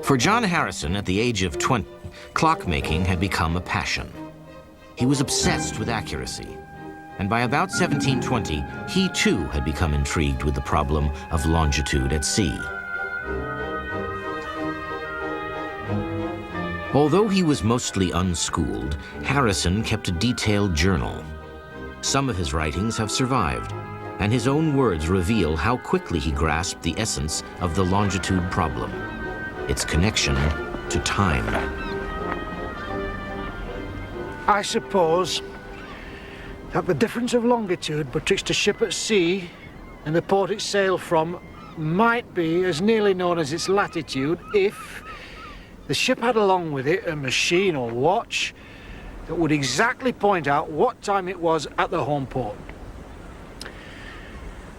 For John Harrison, at the age of 20, clockmaking had become a passion. He was obsessed with accuracy, and by about 1720, he too had become intrigued with the problem of longitude at sea. Although he was mostly unschooled, Harrison kept a detailed journal. Some of his writings have survived, and his own words reveal how quickly he grasped the essence of the longitude problem, its connection to time. I suppose that the difference of longitude betwixt a ship at sea and the port it sailed from might be as nearly known as its latitude if the ship had along with it a machine or watch that would exactly point out what time it was at the home port.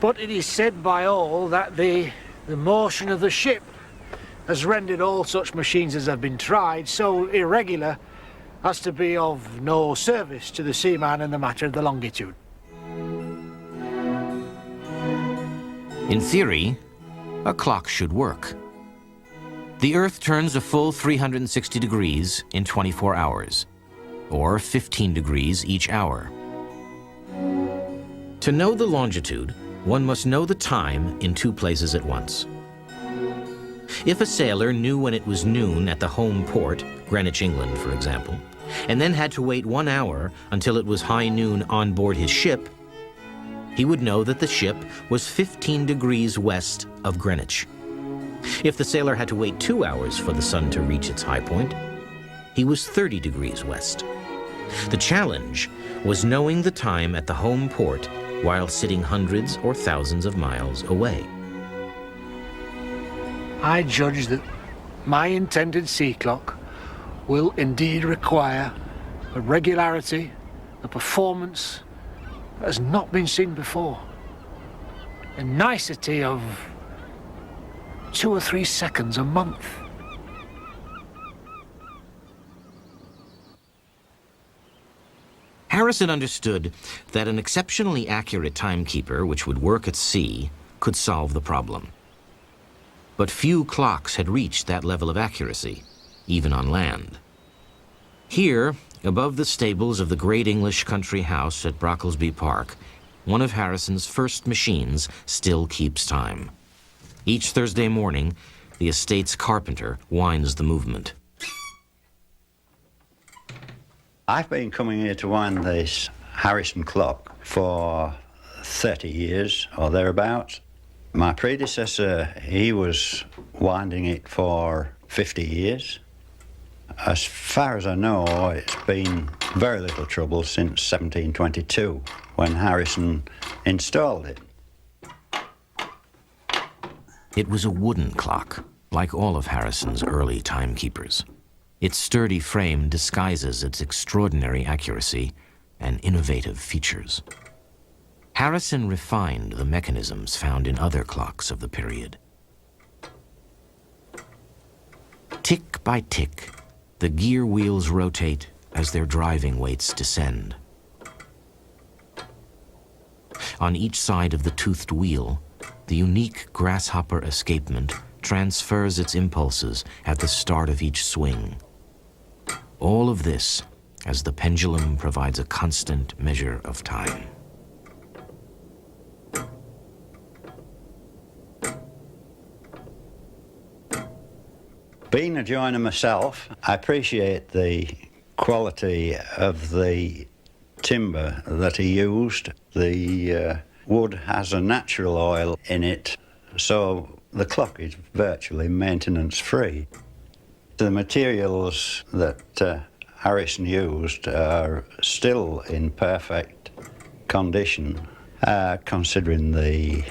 But it is said by all that the motion of the ship has rendered all such machines as have been tried so irregular as to be of no service to the seaman in the matter of the longitude. In theory, a clock should work. The Earth turns a full 360 degrees in 24 hours, or 15 degrees each hour. To know the longitude, one must know the time in two places at once. If a sailor knew when it was noon at the home port, Greenwich, England, for example, and then had to wait 1 hour until it was high noon on board his ship, he would know that the ship was 15 degrees west of Greenwich. If the sailor had to wait 2 hours for the sun to reach its high point, he was 30 degrees west. The challenge was knowing the time at the home port while sitting hundreds or thousands of miles away. I judge that my intended sea clock will indeed require a regularity, a performance that has not been seen before. A nicety of 2 or 3 seconds a month. Harrison understood that an exceptionally accurate timekeeper, which would work at sea, could solve the problem. But few clocks had reached that level of accuracy, even on land. Here, above the stables of the great English country house at Brocklesby Park, one of Harrison's first machines still keeps time. Each Thursday morning, the estate's carpenter winds the movement. I've been coming here to wind this Harrison clock for 30 years or thereabouts. My predecessor, he was winding it for 50 years. As far as I know, it's been very little trouble since 1722, when Harrison installed it. It was a wooden clock, like all of Harrison's early timekeepers. Its sturdy frame disguises its extraordinary accuracy and innovative features. Harrison refined the mechanisms found in other clocks of the period. Tick by tick, the gear wheels rotate as their driving weights descend. On each side of the toothed wheel, the unique grasshopper escapement transfers its impulses at the start of each swing. All of this as the pendulum provides a constant measure of time. Being a joiner myself, I appreciate the quality of the timber that he used. The wood has a natural oil in it, so the clock is virtually maintenance-free. The materials that Harrison used are still in perfect condition, considering the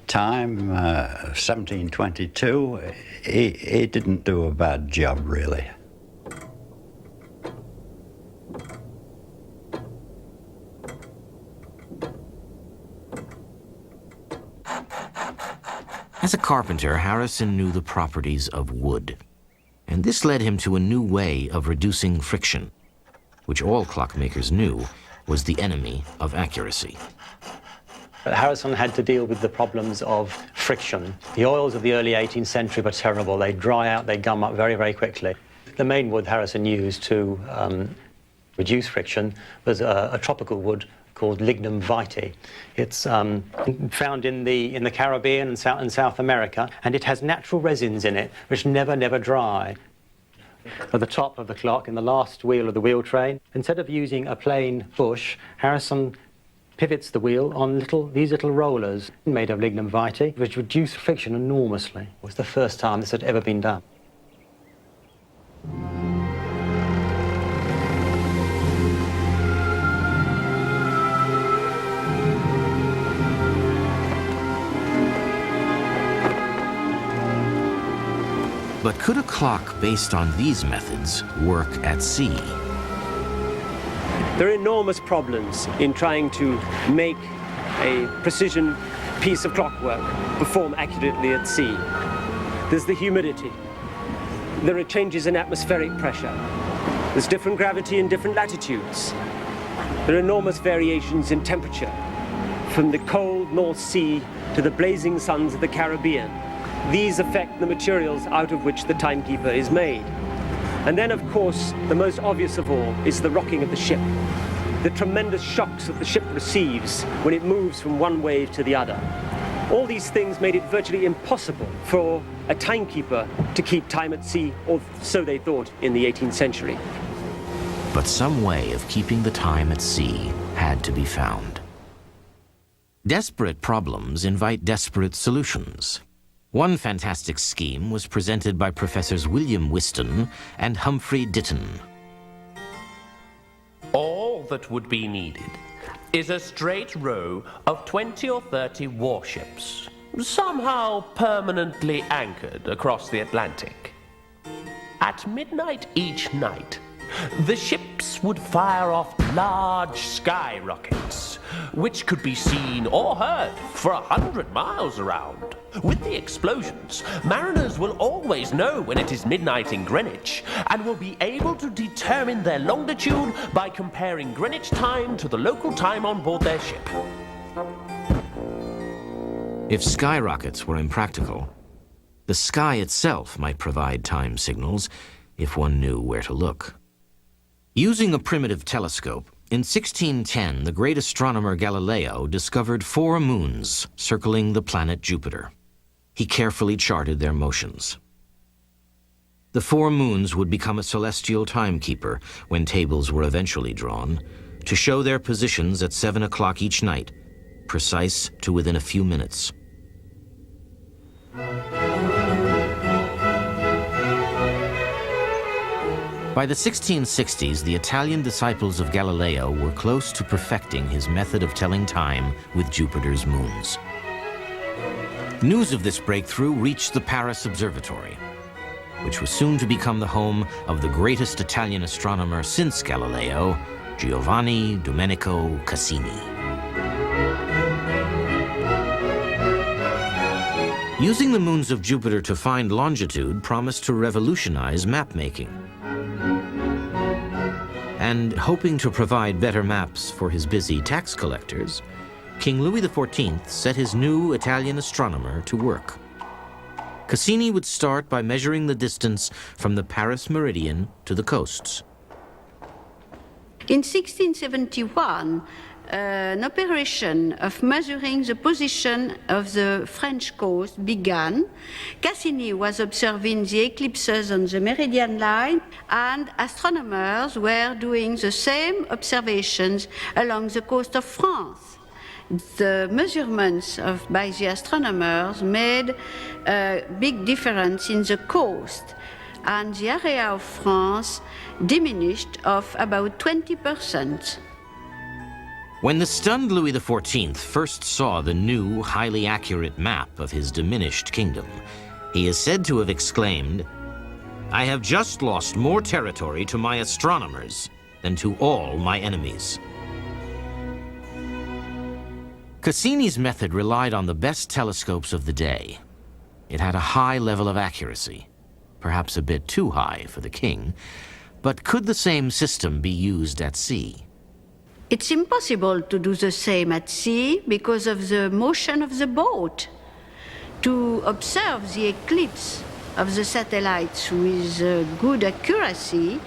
time, 1722, he didn't do a bad job, really. As a carpenter, Harrison knew the properties of wood, and this led him to a new way of reducing friction, which all clockmakers knew was the enemy of accuracy. Harrison had to deal with the problems of friction. The oils of the early 18th century were terrible. They dry out, they gum up very, very quickly. The main wood Harrison used to reduce friction was a tropical wood called lignum vitae. It's found in the Caribbean and South America, and it has natural resins in it which never dry. At the top of the clock, in the last wheel of the wheel train, instead of using a plain bush, Harrison pivots the wheel on these little rollers made of lignum vitae, which reduce friction enormously. It was the first time this had ever been done. But could a clock based on these methods work at sea? There are enormous problems in trying to make a precision piece of clockwork perform accurately at sea. There's the humidity. There are changes in atmospheric pressure. There's different gravity in different latitudes. There are enormous variations in temperature, from the cold North Sea to the blazing suns of the Caribbean. These affect the materials out of which the timekeeper is made. And then, of course, the most obvious of all is the rocking of the ship. The tremendous shocks that the ship receives when it moves from one wave to the other. All these things made it virtually impossible for a timekeeper to keep time at sea, or so they thought in the 18th century. But some way of keeping the time at sea had to be found. Desperate problems invite desperate solutions. One fantastic scheme was presented by Professors William Whiston and Humphrey Ditton. All that would be needed is a straight row of 20 or 30 warships, somehow permanently anchored across the Atlantic. At midnight each night, the ships would fire off large sky rockets, which could be seen or heard for 100 miles around. With the explosions, mariners will always know when it is midnight in Greenwich and will be able to determine their longitude by comparing Greenwich time to the local time on board their ship. If skyrockets were impractical, the sky itself might provide time signals if one knew where to look. Using a primitive telescope, in 1610, the great astronomer Galileo discovered 4 moons circling the planet Jupiter. He carefully charted their motions. The 4 moons would become a celestial timekeeper when tables were eventually drawn to show their positions at 7 o'clock each night, precise to within a few minutes. By the 1660s, the Italian disciples of Galileo were close to perfecting his method of telling time with Jupiter's moons. News of this breakthrough reached the Paris Observatory, which was soon to become the home of the greatest Italian astronomer since Galileo, Giovanni Domenico Cassini. Using the moons of Jupiter to find longitude promised to revolutionize map-making. And hoping to provide better maps for his busy tax collectors, King Louis XIV set his new Italian astronomer to work. Cassini would start by measuring the distance from the Paris meridian to the coasts. In 1671, an operation of measuring the position of the French coast began. Cassini was observing the eclipses on the meridian line, and astronomers were doing the same observations along the coast of France. The measurements by the astronomers made a big difference in the coast, and the area of France diminished of about 20%. When the stunned Louis XIV first saw the new, highly accurate map of his diminished kingdom, he is said to have exclaimed, "I have just lost more territory to my astronomers than to all my enemies." Cassini's method relied on the best telescopes of the day. It had a high level of accuracy, perhaps a bit too high for the king, but could the same system be used at sea? It's impossible to do the same at sea because of the motion of the boat. To observe the eclipse of the satellites with good accuracy,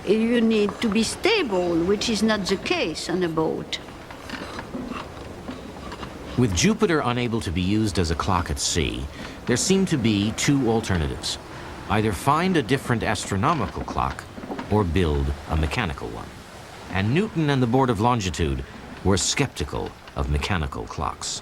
you need to be stable, which is not the case on a boat. With Jupiter unable to be used as a clock at sea, there seem to be two alternatives. Either find a different astronomical clock or build a mechanical one. And Newton and the Board of Longitude were skeptical of mechanical clocks.